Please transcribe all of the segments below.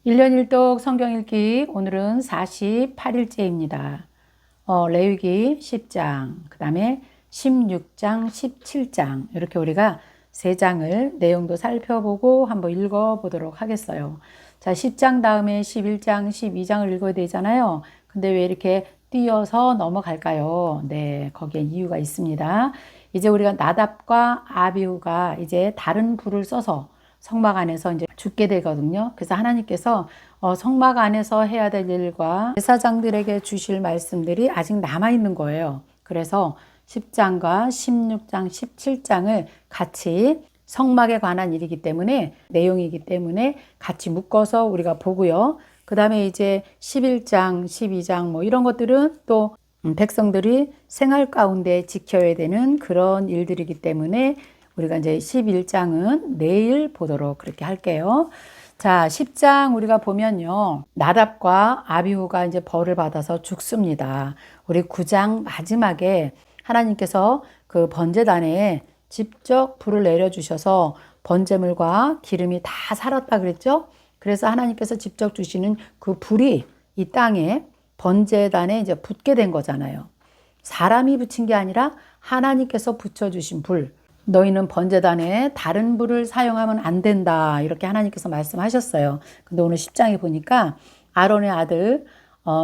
1년 1독 성경 읽기 오늘은 48일째입니다. 레위기 10장, 그 다음에 16장, 17장 이렇게 우리가 세 장을 내용도 살펴보고 한번 읽어보도록 하겠어요. 자, 10장 다음에 11장, 12장을 읽어야 되잖아요. 근데 왜 이렇게 띄어서 넘어갈까요? 네, 거기에 이유가 있습니다. 이제 우리가 나답과 아비후가 이제 다른 불을 써서 성막 안에서 이제 죽게 되거든요. 그래서 하나님께서 성막 안에서 해야 될 일과 제사장들에게 주실 말씀들이 아직 남아 있는 거예요. 그래서 10장과 16장, 17장을 같이 성막에 관한 일이기 때문에 내용이기 때문에 같이 묶어서 우리가 보고요. 그 다음에 이제 11장, 12장 뭐 이런 것들은 또 백성들이 생활 가운데 지켜야 되는 그런 일들이기 때문에 우리가 이제 11장은 내일 보도록 그렇게 할게요. 자, 10장 우리가 보면요. 나답과 아비후가 이제 벌을 받아서 죽습니다. 우리 9장 마지막에 하나님께서 그 번제단에 직접 불을 내려주셔서 번제물과 기름이 다 살았다 그랬죠? 그래서 하나님께서 직접 주시는 그 불이 이 땅에 번제단에 이제 붙게 된 거잖아요. 사람이 붙인 게 아니라 하나님께서 붙여주신 불. 너희는 번제단에 다른 불을 사용하면 안 된다. 이렇게 하나님께서 말씀하셨어요. 근데 오늘 10장에 보니까 아론의 아들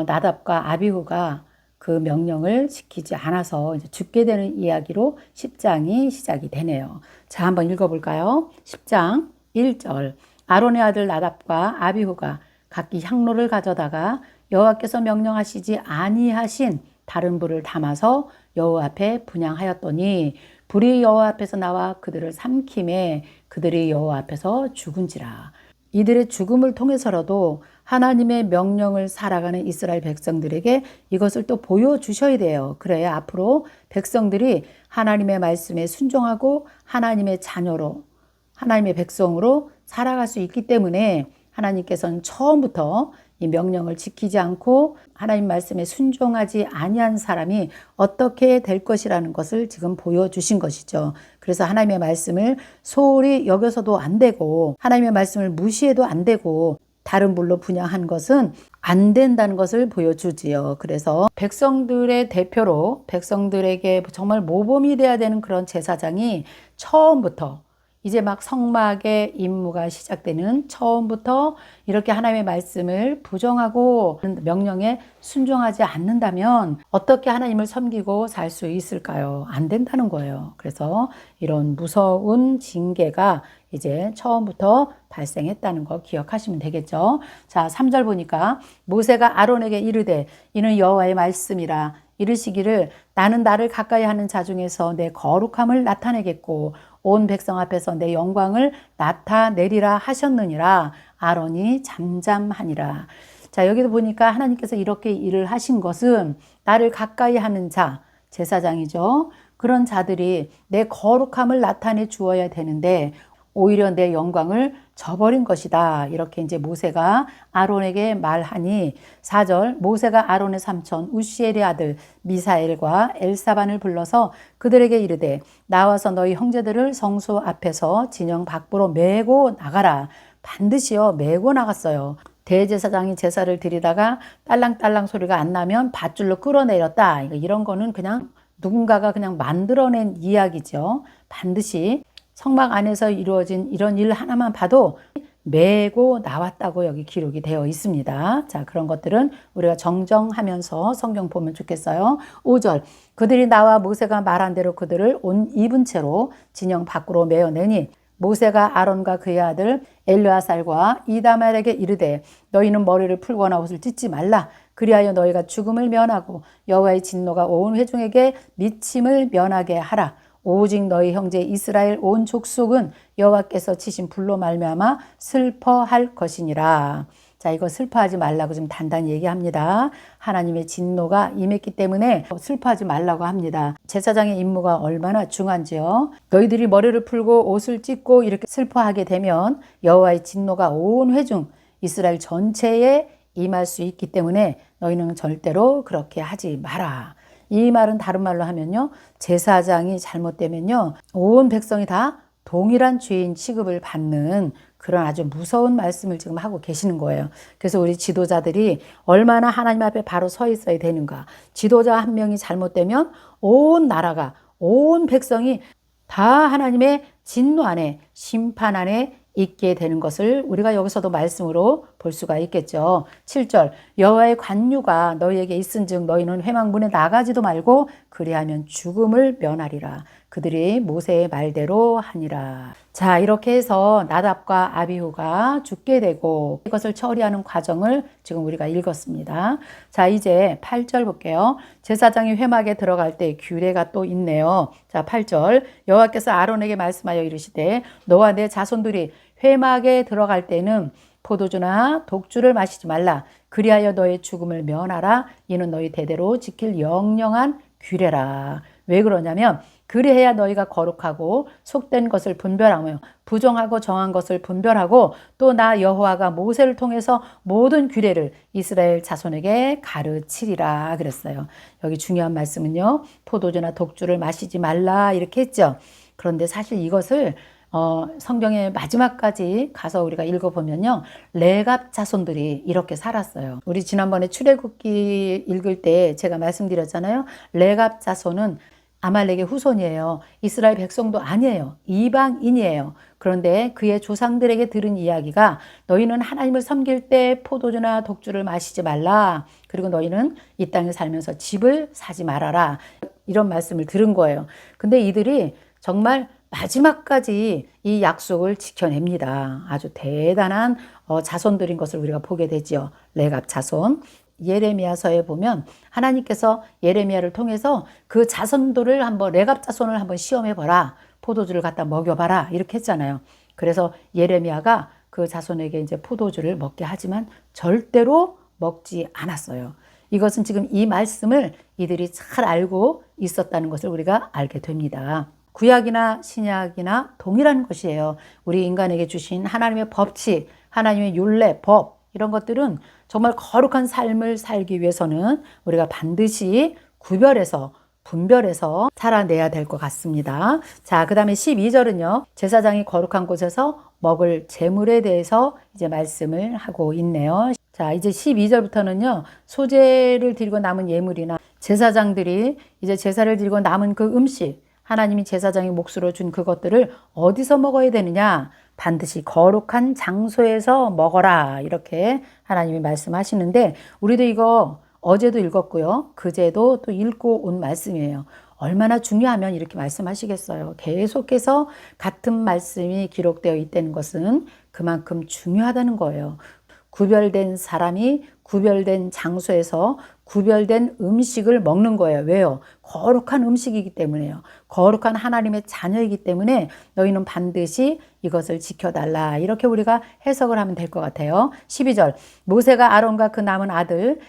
나답과 아비후가 그 명령을 지키지 않아서 이제 죽게 되는 이야기로 10장이 시작이 되네요. 자, 한번 읽어볼까요? 10장 1절. 아론의 아들 나답과 아비후가 각기 향로를 가져다가 여호와께서 명령하시지 아니하신 다른 불을 담아서 여호와 앞에 분향하였더니 불이 여호와 앞에서 나와 그들을 삼킴에 그들이 여호와 앞에서 죽은지라. 이들의 죽음을 통해서라도 하나님의 명령을 살아가는 이스라엘 백성들에게 이것을 또 보여주셔야 돼요. 그래야 앞으로 백성들이 하나님의 말씀에 순종하고 하나님의 자녀로, 하나님의 백성으로 살아갈 수 있기 때문에 하나님께서는 처음부터 이 명령을 지키지 않고 하나님 말씀에 순종하지 아니한 사람이 어떻게 될 것이라는 것을 지금 보여주신 것이죠. 그래서 하나님의 말씀을 소홀히 여겨서도 안 되고 하나님의 말씀을 무시해도 안 되고 다른 불로 분향한 것은 안 된다는 것을 보여주지요. 그래서 백성들의 대표로 백성들에게 정말 모범이 돼야 되는 그런 제사장이 처음부터 이제 막 성막의 임무가 시작되는 처음부터 이렇게 하나님의 말씀을 부정하고 명령에 순종하지 않는다면 어떻게 하나님을 섬기고 살 수 있을까요? 안 된다는 거예요. 그래서 이런 무서운 징계가 이제 처음부터 발생했다는 거 기억하시면 되겠죠. 자, 3절 보니까 모세가 아론에게 이르되 이는 여호와의 말씀이라 이르시기를 나는 나를 가까이 하는 자 중에서 내 거룩함을 나타내겠고 온 백성 앞에서 내 영광을 나타내리라 하셨느니라. 아론이 잠잠하니라. 자, 여기도 보니까 하나님께서 이렇게 일을 하신 것은 나를 가까이 하는 자, 제사장이죠. 그런 자들이 내 거룩함을 나타내 주어야 되는데 오히려 내 영광을 저버린 것이다. 이렇게 이제 모세가 아론에게 말하니 4절 모세가 아론의 삼촌 우시엘의 아들 미사엘과 엘사반을 불러서 그들에게 이르되 나와서 너희 형제들을 성소 앞에서 진영 밖으로 메고 나가라. 반드시요 메고 나갔어요. 대제사장이 제사를 드리다가 딸랑딸랑 소리가 안 나면 밧줄로 끌어내렸다. 이런 거는 그냥 누군가가 그냥 만들어낸 이야기죠. 반드시 성막 안에서 이루어진 이런 일 하나만 봐도 메고 나왔다고 여기 기록이 되어 있습니다. 자, 그런 것들은 우리가 정정하면서 성경 보면 좋겠어요. 5절 그들이 나와 모세가 말한 대로 그들을 옷 입은 채로 진영 밖으로 메어내니 모세가 아론과 그의 아들 엘르아살과 이다말에게 이르되 너희는 머리를 풀거나 옷을 찢지 말라. 그리하여 너희가 죽음을 면하고 여호와의 진노가 온 회중에게 미침을 면하게 하라. 오직 너희 형제 이스라엘 온 족속은 여호와께서 치신 불로 말미암아 슬퍼할 것이니라. 자, 이거 슬퍼하지 말라고 좀 단단히 얘기합니다. 하나님의 진노가 임했기 때문에 슬퍼하지 말라고 합니다. 제사장의 임무가 얼마나 중요한지요. 너희들이 머리를 풀고 옷을 찢고 이렇게 슬퍼하게 되면 여호와의 진노가 온 회중 이스라엘 전체에 임할 수 있기 때문에 너희는 절대로 그렇게 하지 마라. 이 말은 다른 말로 하면요. 제사장이 잘못되면요. 온 백성이 다 동일한 죄인 취급을 받는 그런 아주 무서운 말씀을 지금 하고 계시는 거예요. 그래서 우리 지도자들이 얼마나 하나님 앞에 바로 서 있어야 되는가. 지도자 한 명이 잘못되면 온 나라가, 온 백성이 다 하나님의 진노 안에, 심판 안에 있게 되는 것을 우리가 여기서도 말씀으로 볼 수가 있겠죠. 7절 여호와의 관유가 너희에게 있은즉 너희는 회막문에 나가지도 말고 그리하면 죽음을 면하리라. 그들이 모세의 말대로 하니라. 자, 이렇게 해서 나답과 아비후가 죽게 되고 이것을 처리하는 과정을 지금 우리가 읽었습니다. 자, 이제 8절 볼게요. 제사장이 회막에 들어갈 때 규례가 또 있네요. 자, 8절 여호와께서 아론에게 말씀하여 이르시되 너와 내 자손들이 회막에 들어갈 때는 포도주나 독주를 마시지 말라. 그리하여 너의 죽음을 면하라. 이는 너희 대대로 지킬 영영한 규례라. 왜 그러냐면 그리해야 너희가 거룩하고 속된 것을 분별하며 부정하고 정한 것을 분별하고 또 나 여호와가 모세를 통해서 모든 규례를 이스라엘 자손에게 가르치리라 그랬어요. 여기 중요한 말씀은요. 포도주나 독주를 마시지 말라 이렇게 했죠. 그런데 사실 이것을 성경의 마지막까지 가서 우리가 읽어보면요. 레갑 자손들이 이렇게 살았어요. 우리 지난번에 출애굽기 읽을 때 제가 말씀드렸잖아요. 레갑 자손은 아말렉의 후손이에요. 이스라엘 백성도 아니에요. 이방인이에요. 그런데 그의 조상들에게 들은 이야기가 너희는 하나님을 섬길 때 포도주나 독주를 마시지 말라. 그리고 너희는 이 땅에 살면서 집을 사지 말아라. 이런 말씀을 들은 거예요. 근데 이들이 정말 마지막까지 이 약속을 지켜냅니다. 아주 대단한 자손들인 것을 우리가 보게 되지요. 레갑 자손. 예레미야서에 보면 하나님께서 예레미야를 통해서 그 자손들을 한번 레갑 자손을 한번 시험해 보라. 포도주를 갖다 먹여봐라. 이렇게 했잖아요. 그래서 예레미야가 그 자손에게 이제 포도주를 먹게 하지만 절대로 먹지 않았어요. 이것은 지금 이 말씀을 이들이 잘 알고 있었다는 것을 우리가 알게 됩니다. 구약이나 신약이나 동일한 것이에요. 우리 인간에게 주신 하나님의 법칙, 하나님의 율례, 법 이런 것들은 정말 거룩한 삶을 살기 위해서는 우리가 반드시 구별해서 분별해서 살아내야 될 것 같습니다. 자, 그 다음에 12절은요. 제사장이 거룩한 곳에서 먹을 제물에 대해서 이제 말씀을 하고 있네요. 자, 이제 12절부터는요. 소제를 드리고 남은 예물이나 제사장들이 이제 제사를 드리고 남은 그 음식 하나님이 제사장의 몫으로 준 그것들을 어디서 먹어야 되느냐? 반드시 거룩한 장소에서 먹어라. 이렇게 하나님이 말씀하시는데 우리도 이거 어제도 읽었고요. 그제도 또 읽고 온 말씀이에요. 얼마나 중요하면 이렇게 말씀하시겠어요. 계속해서 같은 말씀이 기록되어 있다는 것은 그만큼 중요하다는 거예요. 구별된 사람이 구별된 장소에서 구별된 음식을 먹는 거예요. 왜요? 거룩한 음식이기 때문에요. 거룩한 하나님의 자녀이기 때문에 너희는 반드시 이것을 지켜달라. 이렇게 우리가 해석을 하면 될 것 같아요. 12절 모세가 아론과 그 남은 아들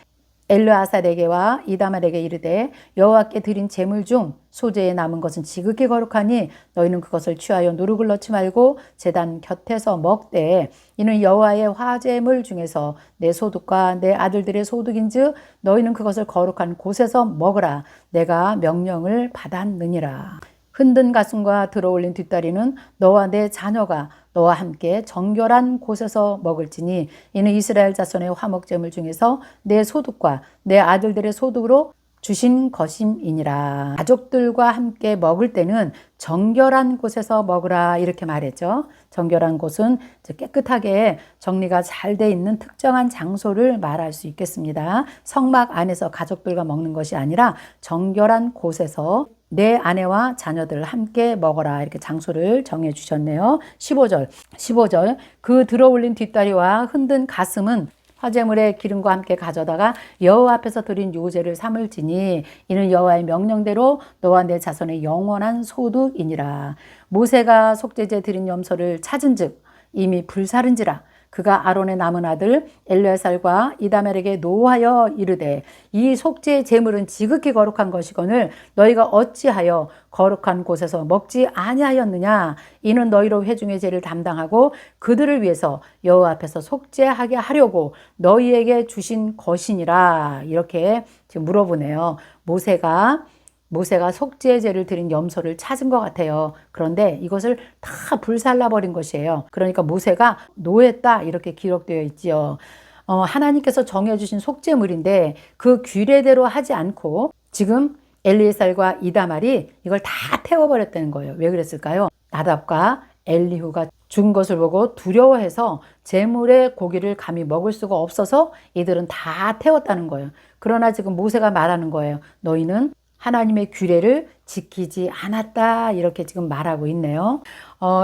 엘르아살에게와 이다말에게 이르되 여호와께 드린 제물 중 소제에 남은 것은 지극히 거룩하니 너희는 그것을 취하여 누룩을 넣지 말고 제단 곁에서 먹되 이는 여호와의 화제물 중에서 내 소득과 내 아들들의 소득인즉 너희는 그것을 거룩한 곳에서 먹으라. 내가 명령을 받았느니라. 흔든 가슴과 들어올린 뒷다리는 너와 내 자녀가 너와 함께 정결한 곳에서 먹을지니 이는 이스라엘 자손의 화목제물 중에서 내 소득과 내 아들들의 소득으로 주신 것임이니라. 가족들과 함께 먹을 때는 정결한 곳에서 먹으라 이렇게 말했죠. 정결한 곳은 깨끗하게 정리가 잘 돼 있는 특정한 장소를 말할 수 있겠습니다. 성막 안에서 가족들과 먹는 것이 아니라 정결한 곳에서 내 아내와 자녀들 함께 먹어라 이렇게 장소를 정해 주셨네요. 15절 그 들어올린 뒷다리와 흔든 가슴은 화제물의 기름과 함께 가져다가 여호와 앞에서 드린 요제를 삼을지니 이는 여호와의 명령대로 너와 내 자손의 영원한 소득이니라. 모세가 속죄제 드린 염소를 찾은즉 이미 불사른지라. 그가 아론의 남은 아들 엘르아살과 이다멜에게 노하여 이르되 이 속죄 제물은 지극히 거룩한 것이거늘 너희가 어찌하여 거룩한 곳에서 먹지 아니하였느냐. 이는 너희로 회중의 죄를 담당하고 그들을 위해서 여호와 앞에서 속죄하게 하려고 너희에게 주신 것이니라. 이렇게 지금 물어보네요. 모세가 모세가 속죄제를 드린 염소를 찾은 것 같아요. 그런데 이것을 다 불살라버린 것이에요. 그러니까 모세가 노했다 이렇게 기록되어 있지요. 하나님께서 정해주신 속죄물인데 그 규례대로 하지 않고 지금 엘리에셀과 이다말이 이걸 다 태워버렸다는 거예요. 왜 그랬을까요? 나답과 엘리후가 죽은 것을 보고 두려워해서 제물의 고기를 감히 먹을 수가 없어서 이들은 다 태웠다는 거예요. 그러나 지금 모세가 말하는 거예요. 너희는 하나님의 규례를 지키지 않았다 이렇게 지금 말하고 있네요.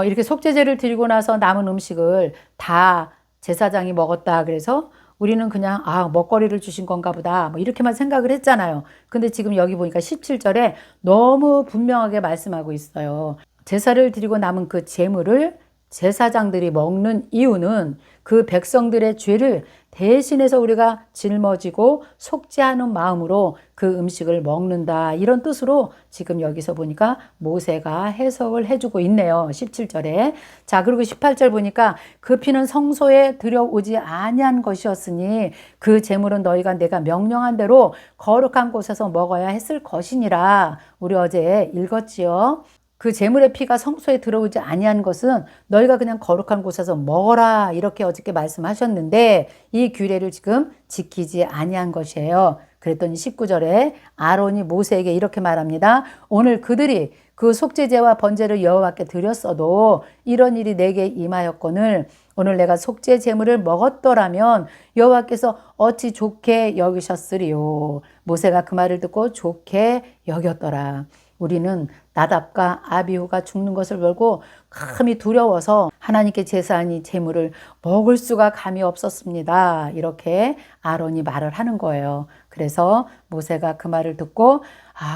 이렇게 속죄제를 드리고 나서 남은 음식을 다 제사장이 먹었다. 그래서 우리는 그냥 먹거리를 주신 건가 보다 뭐 이렇게만 생각을 했잖아요. 근데 지금 여기 보니까 17절에 너무 분명하게 말씀하고 있어요. 제사를 드리고 남은 그 제물을 제사장들이 먹는 이유는 그 백성들의 죄를 대신해서 우리가 짊어지고 속죄하는 마음으로 그 음식을 먹는다. 이런 뜻으로 지금 여기서 보니까 모세가 해석을 해주고 있네요. 17절에. 자, 그리고 18절 보니까 그 피는 성소에 들여오지 아니한 것이었으니 그 제물은 너희가 내가 명령한 대로 거룩한 곳에서 먹어야 했을 것이니라. 우리 어제 읽었지요. 그 제물의 피가 성소에 들어오지 아니한 것은 너희가 그냥 거룩한 곳에서 먹어라 이렇게 어저께 말씀하셨는데 이 규례를 지금 지키지 아니한 것이에요. 그랬더니 19절에 아론이 모세에게 이렇게 말합니다. 오늘 그들이 그 속죄제와 번제를 여호와께 드렸어도 이런 일이 내게 임하였거늘 오늘 내가 속죄 제물을 먹었더라면 여호와께서 어찌 좋게 여기셨으리요. 모세가 그 말을 듣고 좋게 여겼더라. 우리는 나답과 아비후가 죽는 것을 보고 감히 두려워서 하나님께 제사한 이 제물을 먹을 수가 감이 없었습니다. 이렇게 아론이 말을 하는 거예요. 그래서 모세가 그 말을 듣고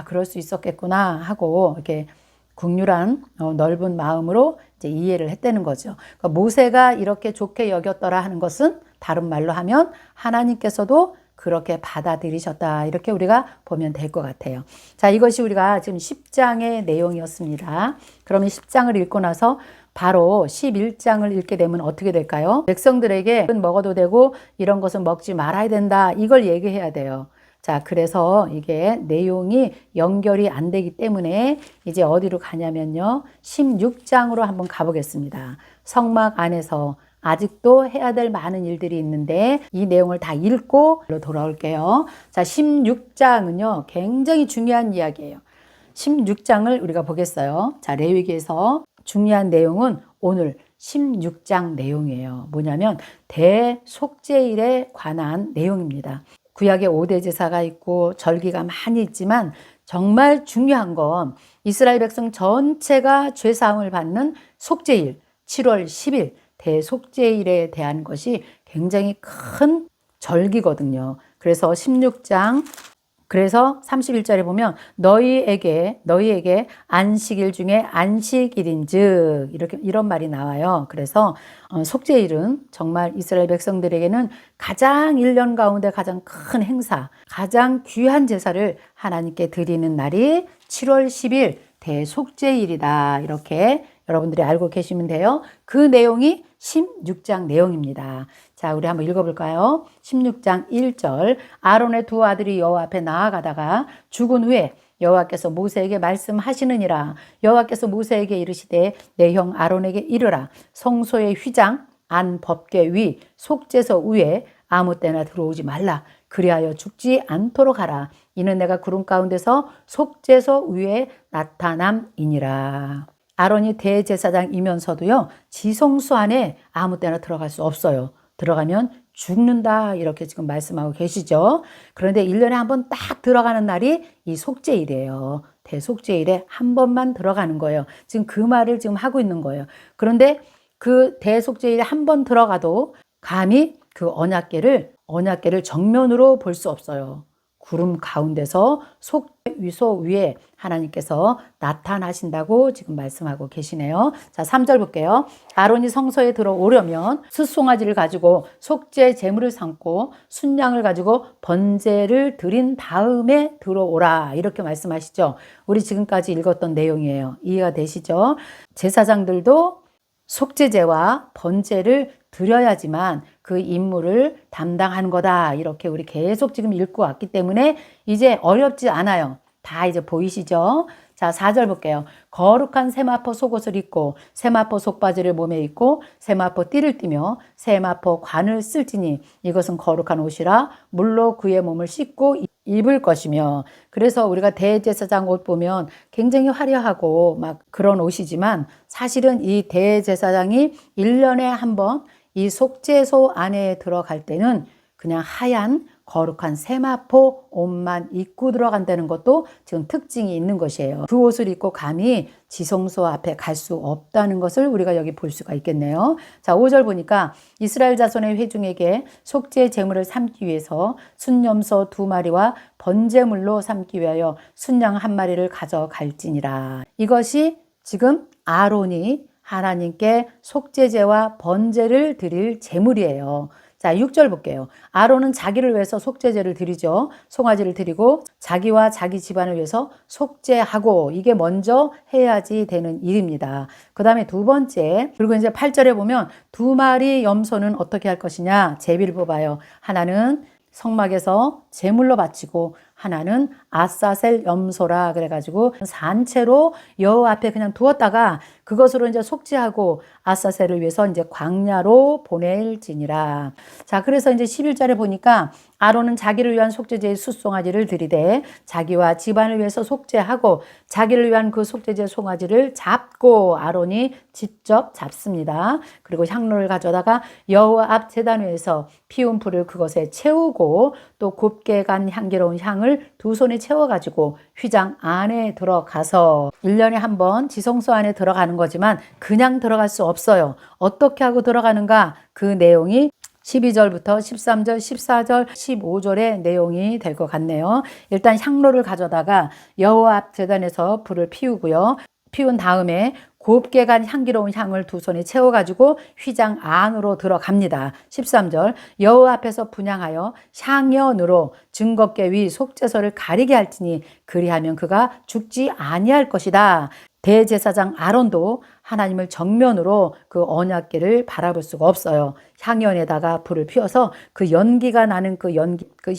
그럴 수 있었겠구나 하고 이렇게 국률한 넓은 마음으로 이제 이해를 했다는 거죠. 그러니까 모세가 이렇게 좋게 여겼더라 하는 것은 다른 말로 하면 하나님께서도 그렇게 받아들이셨다. 이렇게 우리가 보면 될 것 같아요. 자, 이것이 우리가 지금 10장의 내용이었습니다. 그러면 10장을 읽고 나서 바로 11장을 읽게 되면 어떻게 될까요? 백성들에게 먹어도 되고 이런 것은 먹지 말아야 된다. 이걸 얘기해야 돼요. 자, 그래서 이게 내용이 연결이 안 되기 때문에 이제 어디로 가냐면요. 16장으로 한번 가보겠습니다. 성막 안에서 아직도 해야 될 많은 일들이 있는데 이 내용을 다 읽고 돌아올게요. 자, 16장은요. 굉장히 중요한 이야기예요. 16장을 우리가 보겠어요. 자, 레위기에서 중요한 내용은 오늘 16장 내용이에요. 뭐냐면 대속죄일에 관한 내용입니다. 구약에 5대 제사가 있고 절기가 많이 있지만 정말 중요한 건 이스라엘 백성 전체가 죄사함을 받는 속죄일 7월 10일 대속죄일에 대한 것이 굉장히 큰 절기거든요. 그래서 16장 그래서 31절에 보면 너희에게 안식일 중에 안식일인즉 이렇게 이런 말이 나와요. 그래서 속죄일은 정말 이스라엘 백성들에게는 가장 1년 가운데 가장 큰 행사, 가장 귀한 제사를 하나님께 드리는 날이 7월 10일 대속죄일이다. 이렇게 여러분들이 알고 계시면 돼요. 그 내용이 16장 내용입니다. 자, 우리 한번 읽어볼까요? 16장 1절 아론의 두 아들이 여호와 앞에 나아가다가 죽은 후에 여호와께서 모세에게 말씀하시느니라. 여호와께서 모세에게 이르시되 내 형 아론에게 이르라. 성소의 휘장 안 법궤 위 속죄소 위에 아무 때나 들어오지 말라. 그리하여 죽지 않도록 하라. 이는 내가 구름 가운데서 속죄소 위에 나타남이니라. 아론이 대제사장이면서도요, 지성소 안에 아무 때나 들어갈 수 없어요. 들어가면 죽는다. 이렇게 지금 말씀하고 계시죠. 그런데 1년에 한 번 딱 들어가는 날이 이 속죄일이에요. 대속죄일에 한 번만 들어가는 거예요. 지금 그 말을 지금 하고 있는 거예요. 그런데 그 대속죄일에 한 번 들어가도 감히 그 언약궤를 정면으로 볼 수 없어요. 구름 가운데서 속죄소 위에 하나님께서 나타나신다고 지금 말씀하고 계시네요. 자, 3절 볼게요. 아론이 성소에 들어오려면 숫송아지를 가지고 속죄 제물을 삼고 순양을 가지고 번제를 드린 다음에 들어오라. 이렇게 말씀하시죠. 우리 지금까지 읽었던 내용이에요. 이해가 되시죠? 제사장들도 속죄제와 번제를 드려야지만 그 임무를 담당하는 거다. 이렇게 우리 계속 지금 읽고 왔기 때문에 이제 어렵지 않아요. 다 이제 보이시죠? 자, 4절 볼게요. 거룩한 세마포 속옷을 입고 세마포 속바지를 몸에 입고 세마포 띠를 띠며 세마포 관을 쓸지니 이것은 거룩한 옷이라 물로 그의 몸을 씻고 입을 것이며. 그래서 우리가 대제사장 옷 보면 굉장히 화려하고 막 그런 옷이지만 사실은 이 대제사장이 1년에 한 번 이 속죄소 안에 들어갈 때는 그냥 하얀 거룩한 세마포 옷만 입고 들어간다는 것도 지금 특징이 있는 것이에요. 그 옷을 입고 감히 지성소 앞에 갈 수 없다는 것을 우리가 여기 볼 수가 있겠네요. 자, 5절 보니까 이스라엘 자손의 회중에게 속죄 제물을 삼기 위해서 순염소 2마리와 번제물로 삼기 위하여 순양 1마리를 가져갈지니라. 이것이 지금 아론이 하나님께 속죄제와 번제를 드릴 제물이에요. 자, 6절 볼게요. 아론은 자기를 위해서 속죄제를 드리죠. 송아지를 드리고 자기와 자기 집안을 위해서 속죄하고, 이게 먼저 해야지 되는 일입니다. 그 다음에 두 번째, 그리고 이제 8절에 보면 2마리 염소는 어떻게 할 것이냐, 제비를 뽑아요. 하나는 성막에서 제물로 바치고 하나는 아사셀 염소라 그래가지고 산채로 여호와 앞에 그냥 두었다가 그것으로 이제 속죄하고 아사셀을 위해서 이제 광야로 보낼지니라. 자, 그래서 이제 11절에 보니까 아론은 자기를 위한 속죄제의 숫송아지를 드리되 자기와 집안을 위해서 속죄하고 자기를 위한 그 속죄제 송아지를 잡고 아론이 직접 잡습니다. 그리고 향로를 가져다가 여호와 앞 제단 위에서 피운 불을 그것에 채우고 또 곱게 간 향기로운 향을 2손에 채워가지고 휘장 안에 들어가서 1년에 한 번 지성소 안에 들어가는 거지만 그냥 들어갈 수 없어요. 어떻게 하고 들어가는가? 그 내용이 12절부터 13절, 14절, 15절의 내용이 될 것 같네요. 일단 향로를 가져다가 여호와 앞 제단에서 불을 피우고요. 피운 다음에 곱게 간 향기로운 향을 2손에 채워가지고 휘장 안으로 들어갑니다. 13절, 여호와 앞에서 분향하여 향연으로 증거궤 위 속죄소를 가리게 할지니 그리하면 그가 죽지 아니할 것이다. 대제사장 아론도 하나님을 정면으로 그 언약궤를 바라볼 수가 없어요. 향연에다가 불을 피워서 그 연기가 나는 그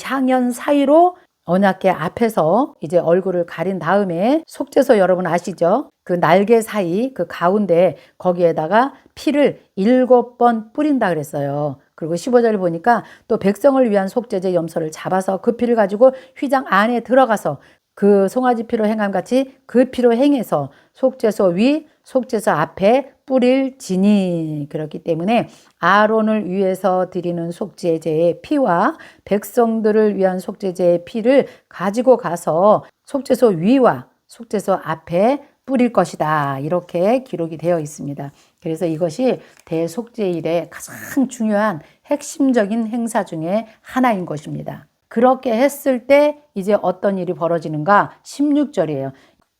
향연 사이로 언약궤 앞에서 이제 얼굴을 가린 다음에 속죄소 여러분 아시죠? 그 날개 사이 그 가운데 거기에다가 피를 7번 뿌린다 그랬어요. 그리고 15절을 보니까 또 백성을 위한 속죄제 염소를 잡아서 그 피를 가지고 휘장 안에 들어가서 그 송아지 피로 행함같이 그 피로 행해서 속죄소 위 속죄소 앞에 뿌릴지니. 그렇기 때문에 아론을 위해서 드리는 속죄제의 피와 백성들을 위한 속죄제의 피를 가지고 가서 속죄소 위와 속죄소 앞에 뿌릴 것이다. 이렇게 기록이 되어 있습니다. 그래서 이것이 대속죄일의 가장 중요한 핵심적인 행사 중에 하나인 것입니다. 그렇게 했을 때 이제 어떤 일이 벌어지는가? 16절이에요.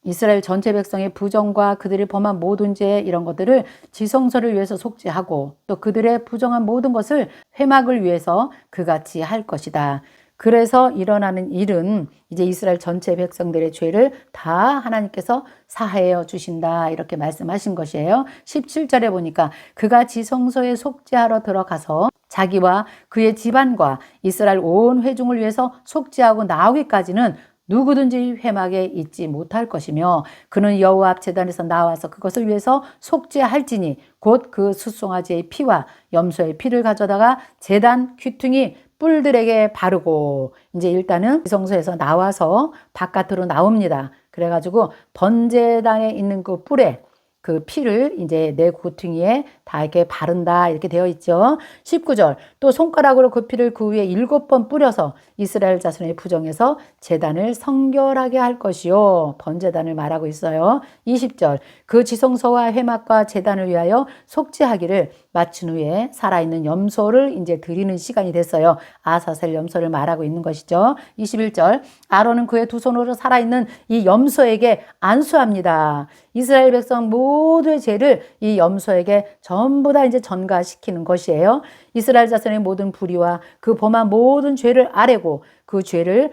이스라엘 전체 백성의 부정과 그들이 범한 모든 죄 이런 것들을 지성소를 위해서 속죄하고 또 그들의 부정한 모든 것을 회막을 위해서 그같이 할 것이다. 그래서 일어나는 일은 이제 이스라엘 전체 백성들의 죄를 다 하나님께서 사하여 주신다 이렇게 말씀하신 것이에요. 17절에 보니까 그가 지성소에 속죄하러 들어가서 자기와 그의 집안과 이스라엘 온 회중을 위해서 속죄하고 나오기까지는 누구든지 회막에 있지 못할 것이며 그는 여호와 앞 제단에서 나와서 그것을 위해서 속죄할지니 곧 그 숫송아지의 피와 염소의 피를 가져다가 제단 귀퉁이 뿔들에게 바르고 이제 일단은 지성소에서 나와서 바깥으로 나옵니다. 그래가지고 번제단에 있는 그 뿔에 그 피를 이제 내 고퉁이에 다 이렇게 바른다 이렇게 되어 있죠. 19절 또 손가락으로 그 피를 그 위에 7번 뿌려서 이스라엘 자손의 부정에서 제단을 성결하게 할 것이요. 번제단을 말하고 있어요. 20절 그 지성소와 회막과 제단을 위하여 속죄하기를 마친 후에 살아있는 염소를 이제 드리는 시간이 됐어요. 아사셀 염소를 말하고 있는 것이죠. 21절 아론은 그의 2손으로 살아있는 이 염소에게 안수합니다. 이스라엘 백성 모두의 죄를 이 염소에게 전부 다 이제 전가시키는 것이에요. 이스라엘 자손의 모든 불의와 그 범한 모든 죄를 아뢰고 그 죄를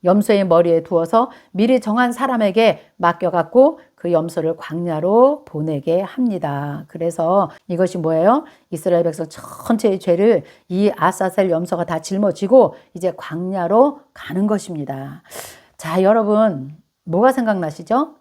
염소의 머리에 두어서 미리 정한 사람에게 맡겨갖고 그 염소를 광야로 보내게 합니다. 그래서 이것이 뭐예요? 이스라엘 백성 전체의 죄를 이 아사셀 염소가 다 짊어지고 이제 광야로 가는 것입니다. 자, 여러분 뭐가 생각나시죠?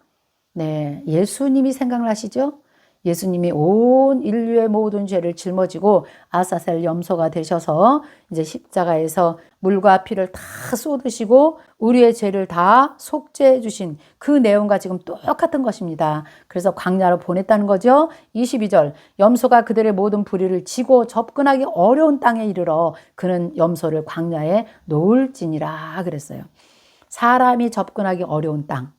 네, 예수님이 생각나시죠? 예수님이 온 인류의 모든 죄를 짊어지고 아사셀 염소가 되셔서 이제 십자가에서 물과 피를 다 쏟으시고 우리의 죄를 다 속죄해 주신 그 내용과 지금 똑같은 것입니다. 그래서 광야로 보냈다는 거죠. 22절, 염소가 그들의 모든 불의를 지고 접근하기 어려운 땅에 이르러 그는 염소를 광야에 놓을지니라 그랬어요. 사람이 접근하기 어려운 땅,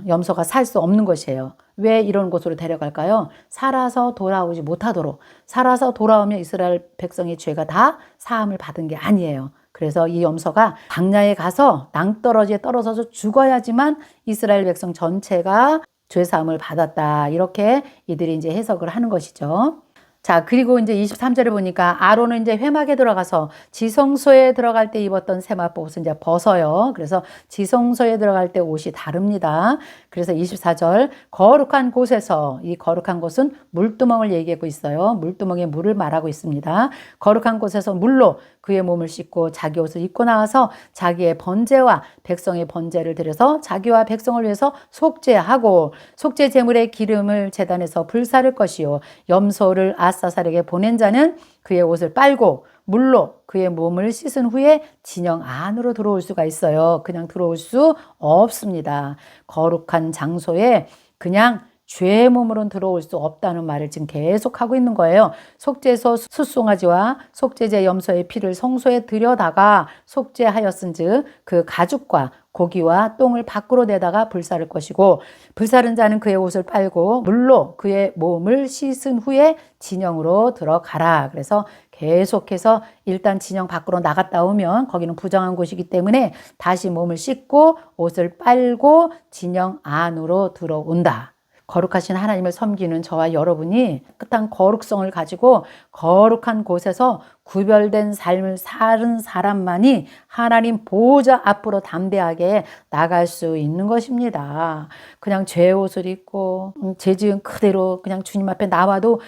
염소가 살 수 없는 것이에요. 왜 이런 곳으로 데려갈까요? 살아서 돌아오지 못하도록. 살아서 돌아오면 이스라엘 백성의 죄가 다 사함을 받은 게 아니에요. 그래서 이 염소가 광야에 가서 낭떠러지에 떨어져서 죽어야지만 이스라엘 백성 전체가 죄 사함을 받았다. 이렇게 이들이 이제 해석을 하는 것이죠. 자, 그리고 이제 23절에 보니까 아론은 이제 회막에 들어가서 지성소에 들어갈 때 입었던 세마포 옷을 이제 벗어요. 그래서 지성소에 들어갈 때 옷이 다릅니다. 그래서 24절, 거룩한 곳에서, 이 거룩한 곳은 물두멍을 얘기하고 있어요. 물두멍에 물을 말하고 있습니다. 거룩한 곳에서 물로 그의 몸을 씻고 자기 옷을 입고 나와서 자기의 번제와 백성의 번제를 드려서 자기와 백성을 위해서 속죄하고 속죄 제물의 기름을 제단에서 불사를 것이요 염소를 아사살에게 보낸 자는 그의 옷을 빨고 물로 그의 몸을 씻은 후에 진영 안으로 들어올 수가 있어요. 그냥 들어올 수 없습니다. 거룩한 장소에 그냥 죄의 몸으로는 들어올 수 없다는 말을 지금 계속하고 있는 거예요. 속죄소 숫송아지와 속죄제 염소의 피를 성소에 들여다가 속죄하였은즉 그 가죽과 고기와 똥을 밖으로 내다가 불사를 것이고 불사른 자는 그의 옷을 빨고 물로 그의 몸을 씻은 후에 진영으로 들어가라. 그래서 계속해서 일단 진영 밖으로 나갔다 오면 거기는 부정한 곳이기 때문에 다시 몸을 씻고 옷을 빨고 진영 안으로 들어온다. 거룩하신 하나님을 섬기는 저와 여러분이 깨끗한 거룩성을 가지고 거룩한 곳에서 구별된 삶을 사는 사람만이 하나님 보호자 앞으로 담대하게 나갈 수 있는 것입니다. 그냥 죄 옷을 입고 죄 지은 그대로 그냥 주님 앞에 나와도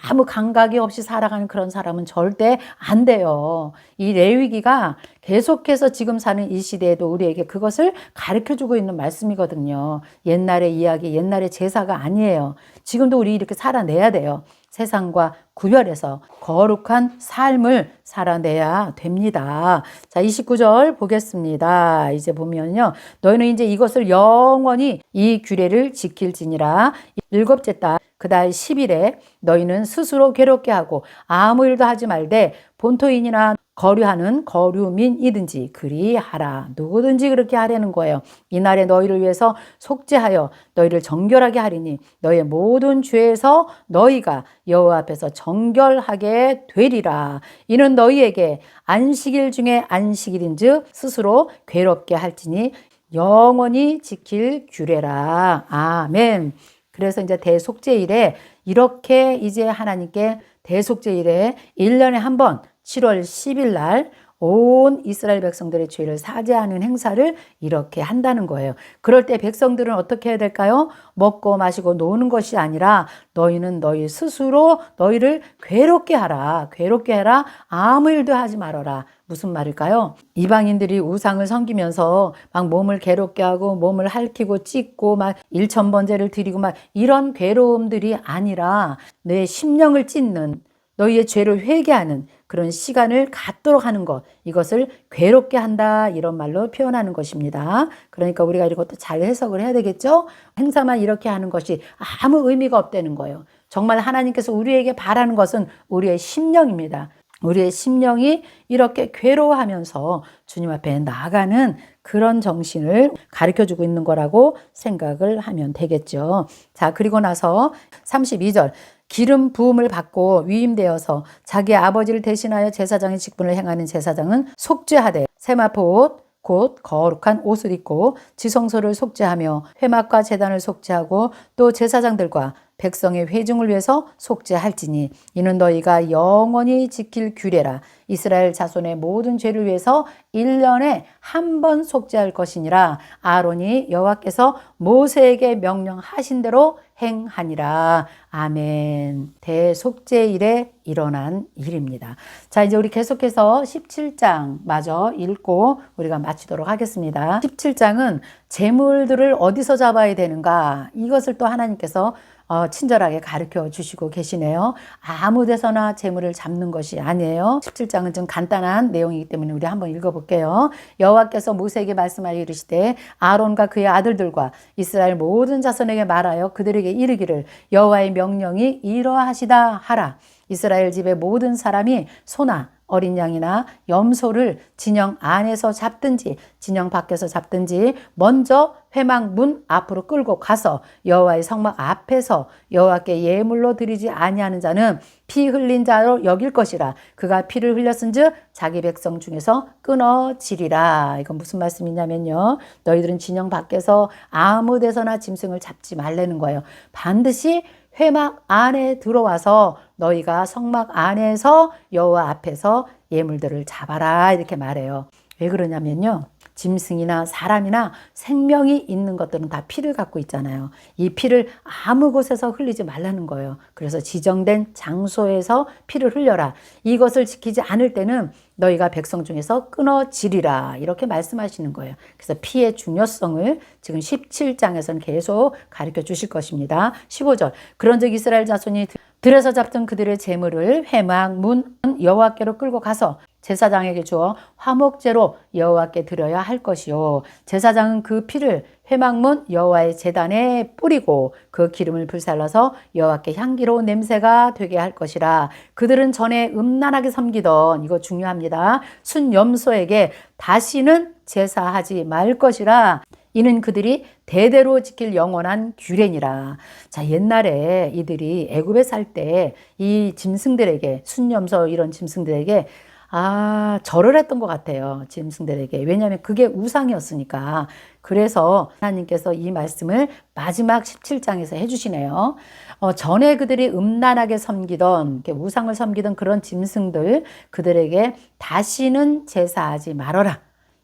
아무 감각이 없이 살아가는 그런 사람은 절대 안 돼요. 이 레위기가 계속해서 지금 사는 이 시대에도 우리에게 그것을 가르쳐주고 있는 말씀이거든요. 옛날의 이야기, 옛날의 제사가 아니에요. 지금도 우리 이렇게 살아내야 돼요. 세상과 구별해서 거룩한 삶을 살아내야 됩니다. 자, 29절 보겠습니다. 이제 보면요. 너희는 이제 이것을 영원히 이 규례를 지킬지니라. 일곱째 달 그달 10일에 너희는 스스로 괴롭게 하고 아무 일도 하지 말되 본토인이나 거류하는 거류민이든지 그리하라. 누구든지 그렇게 하라는 거예요. 이날에 너희를 위해서 속죄하여 너희를 정결하게 하리니 너희의 모든 죄에서 너희가 여호와 앞에서 정결하게 되리라. 이는 너희에게 안식일 중에 안식일인즉 스스로 괴롭게 할지니 영원히 지킬 규례라. 아멘. 그래서 이제 대속죄일에 이렇게 이제 하나님께 대속죄일에 1년에 한 번 7월 10일 날 온 이스라엘 백성들의 죄를 사죄하는 행사를 이렇게 한다는 거예요. 그럴 때 백성들은 어떻게 해야 될까요? 먹고 마시고 노는 것이 아니라 너희는 너희 스스로 너희를 괴롭게 하라. 괴롭게 해라. 아무 일도 하지 말아라. 무슨 말일까요? 이방인들이 우상을 섬기면서 막 몸을 괴롭게 하고 몸을 핥히고 찢고 막 일천번제를 드리고 막 이런 괴로움들이 아니라 내 심령을 찢는 너희의 죄를 회개하는 그런 시간을 갖도록 하는 것, 이것을 괴롭게 한다 이런 말로 표현하는 것입니다. 그러니까 우리가 이것도 잘 해석을 해야 되겠죠? 행사만 이렇게 하는 것이 아무 의미가 없다는 거예요. 정말 하나님께서 우리에게 바라는 것은 우리의 심령입니다. 우리의 심령이 이렇게 괴로워하면서 주님 앞에 나아가는 그런 정신을 가르쳐주고 있는 거라고 생각을 하면 되겠죠. 자, 그리고 나서 32절 기름 부음을 받고 위임되어서 자기 아버지를 대신하여 제사장의 직분을 행하는 제사장은 속죄하되 세마포 옷 곧 거룩한 옷을 입고 지성소를 속죄하며 회막과 제단을 속죄하고 또 제사장들과 백성의 회중을 위해서 속죄할지니 이는 너희가 영원히 지킬 규례라. 이스라엘 자손의 모든 죄를 위해서 1년에 한 번 속죄할 것이니라. 아론이 여호와께서 모세에게 명령하신 대로 행하니라. 아멘. 대속죄일에 일어난 일입니다. 자, 이제 우리 계속해서 17장 마저 읽고 우리가 마치도록 하겠습니다. 17장은 재물들을 어디서 잡아야 되는가, 이것을 또 하나님께서 친절하게 가르쳐 주시고 계시네요. 아무 데서나 재물을 잡는 것이 아니에요. 17장은 좀 간단한 내용이기 때문에 우리 한번 읽어볼게요. 여호와께서 모세에게 말씀하여 이르시되 아론과 그의 아들들과 이스라엘 모든 자손에게 말하여 그들에게 이르기를 여호와의 명령이 이러하시다 하라. 이스라엘 집의 모든 사람이 소나 어린 양이나 염소를 진영 안에서 잡든지 진영 밖에서 잡든지 먼저 회막 문 앞으로 끌고 가서 여호와의 성막 앞에서 여호와께 예물로 드리지 아니하는 자는 피 흘린 자로 여길 것이라. 그가 피를 흘렸은즉 자기 백성 중에서 끊어지리라. 이건 무슨 말씀이냐면요, 너희들은 진영 밖에서 아무 데서나 짐승을 잡지 말라는 거예요. 반드시 회막 안에 들어와서 너희가 성막 안에서 여호와 앞에서 예물들을 잡아라, 이렇게 말해요. 왜 그러냐면요, 짐승이나 사람이나 생명이 있는 것들은 다 피를 갖고 있잖아요. 이 피를 아무 곳에서 흘리지 말라는 거예요. 그래서 지정된 장소에서 피를 흘려라. 이것을 지키지 않을 때는 너희가 백성 중에서 끊어지리라, 이렇게 말씀하시는 거예요. 그래서 피의 중요성을 지금 17장에서는 계속 가르쳐 주실 것입니다. 15절, 그런즉 이스라엘 자손이 들에서 잡던 그들의 재물을 회막 문 여호와께로 끌고 가서 제사장에게 주어 화목제로 여호와께 드려야 할 것이요, 제사장은 그 피를 회막문 여호와의 제단에 뿌리고 그 기름을 불살라서 여호와께 향기로운 냄새가 되게 할 것이라. 그들은 전에 음란하게 섬기던, 이거 중요합니다, 순염소에게 다시는 제사하지 말 것이라. 이는 그들이 대대로 지킬 영원한 규례니라. 자, 옛날에 이들이 애굽에 살 때 이 짐승들에게, 순염소 이런 짐승들에게 절을 했던 것 같아요. 짐승들에게. 왜냐하면 그게 우상이었으니까. 그래서 하나님께서 이 말씀을 마지막 17장에서 해주시네요. 전에 그들이 음란하게 섬기던, 우상을 섬기던 그런 짐승들, 그들에게 다시는 제사하지 말아라.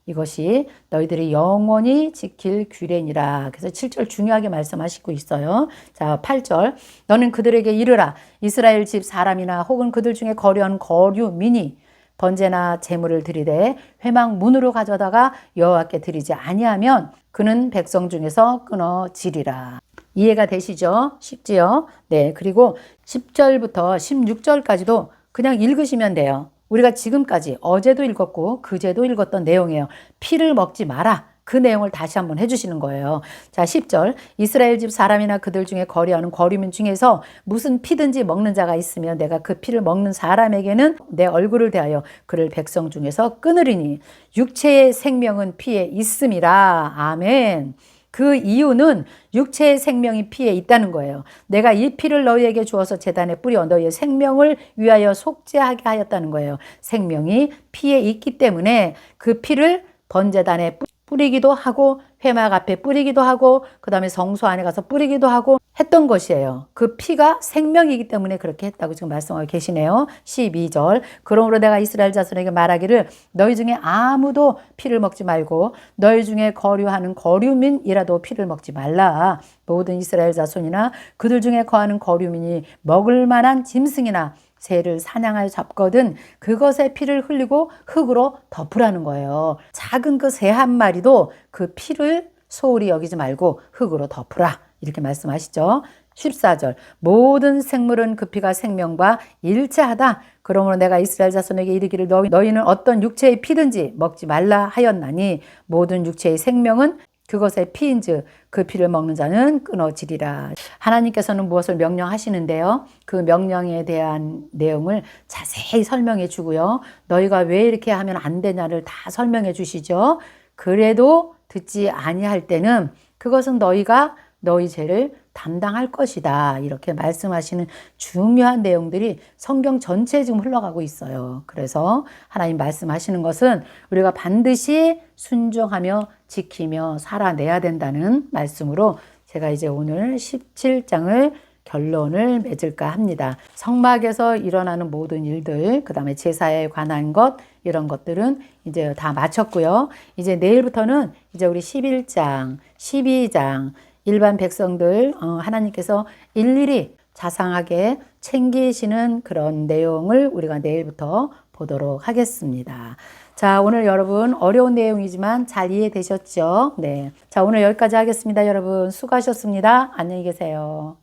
이것이 너희들이 영원히 지킬 규례니라. 그래서 7절 중요하게 말씀하시고 있어요. 자, 8절, 너는 그들에게 이르라. 이스라엘 집 사람이나 혹은 그들 중에 거류한 거류민이 번제나 제물을 드리되 회막 문으로 가져다가 여호와께 드리지 아니하면 그는 백성 중에서 끊어지리라. 이해가 되시죠? 쉽지요? 네. 그리고 10절부터 16절까지도 그냥 읽으시면 돼요. 우리가 지금까지 어제도 읽었고 그제도 읽었던 내용이에요. 피를 먹지 마라. 그 내용을 다시 한번 해주시는 거예요. 자, 10절, 이스라엘 집 사람이나 그들 중에 거류하는 거류민 중에서 무슨 피든지 먹는 자가 있으면 내가 그 피를 먹는 사람에게는 내 얼굴을 대하여 그를 백성 중에서 끊으리니 육체의 생명은 피에 있음이라. 아멘. 그 이유는 육체의 생명이 피에 있다는 거예요. 내가 이 피를 너희에게 주어서 제단에 뿌려 너희의 생명을 위하여 속죄하게 하였다는 거예요. 생명이 피에 있기 때문에 그 피를 번제단에 뿌리기도 하고 회막 앞에 뿌리기도 하고 그 다음에 성소 안에 가서 뿌리기도 하고 했던 것이에요. 그 피가 생명이기 때문에 그렇게 했다고 지금 말씀하고 계시네요. 12절, 그러므로 내가 이스라엘 자손에게 말하기를 너희 중에 아무도 피를 먹지 말고 너희 중에 거류하는 거류민이라도 피를 먹지 말라. 모든 이스라엘 자손이나 그들 중에 거하는 거류민이 먹을 만한 짐승이나 새를 사냥하여 잡거든 그것의 피를 흘리고 흙으로 덮으라는 거예요. 작은 그 새 한 마리도 그 피를 소홀히 여기지 말고 흙으로 덮으라, 이렇게 말씀하시죠. 14절, 모든 생물은 그 피가 생명과 일체하다. 그러므로 내가 이스라엘 자손에게 이르기를 너희는 어떤 육체의 피든지 먹지 말라 하였나니 모든 육체의 생명은 그것의 피인즉 그 피를 먹는 자는 끊어지리라. 하나님께서는 무엇을 명령하시는데요, 그 명령에 대한 내용을 자세히 설명해 주고요, 너희가 왜 이렇게 하면 안 되냐를 다 설명해 주시죠. 그래도 듣지 아니할 때는 그것은 너희가 너희 죄를 담당할 것이다, 이렇게 말씀하시는 중요한 내용들이 성경 전체에 지금 흘러가고 있어요. 그래서 하나님 말씀하시는 것은 우리가 반드시 순종하며 지키며 살아내야 된다는 말씀으로 제가 이제 오늘 17장을 결론을 맺을까 합니다. 성막에서 일어나는 모든 일들, 그 다음에 제사에 관한 것, 이런 것들은 이제 다 마쳤고요. 이제 내일부터는 이제 우리 11장, 12장, 일반 백성들 하나님께서 일일이 자상하게 챙기시는 그런 내용을 우리가 내일부터 보도록 하겠습니다. 자, 오늘 여러분 어려운 내용이지만 잘 이해되셨죠? 네. 자, 오늘 여기까지 하겠습니다. 여러분 수고하셨습니다. 안녕히 계세요.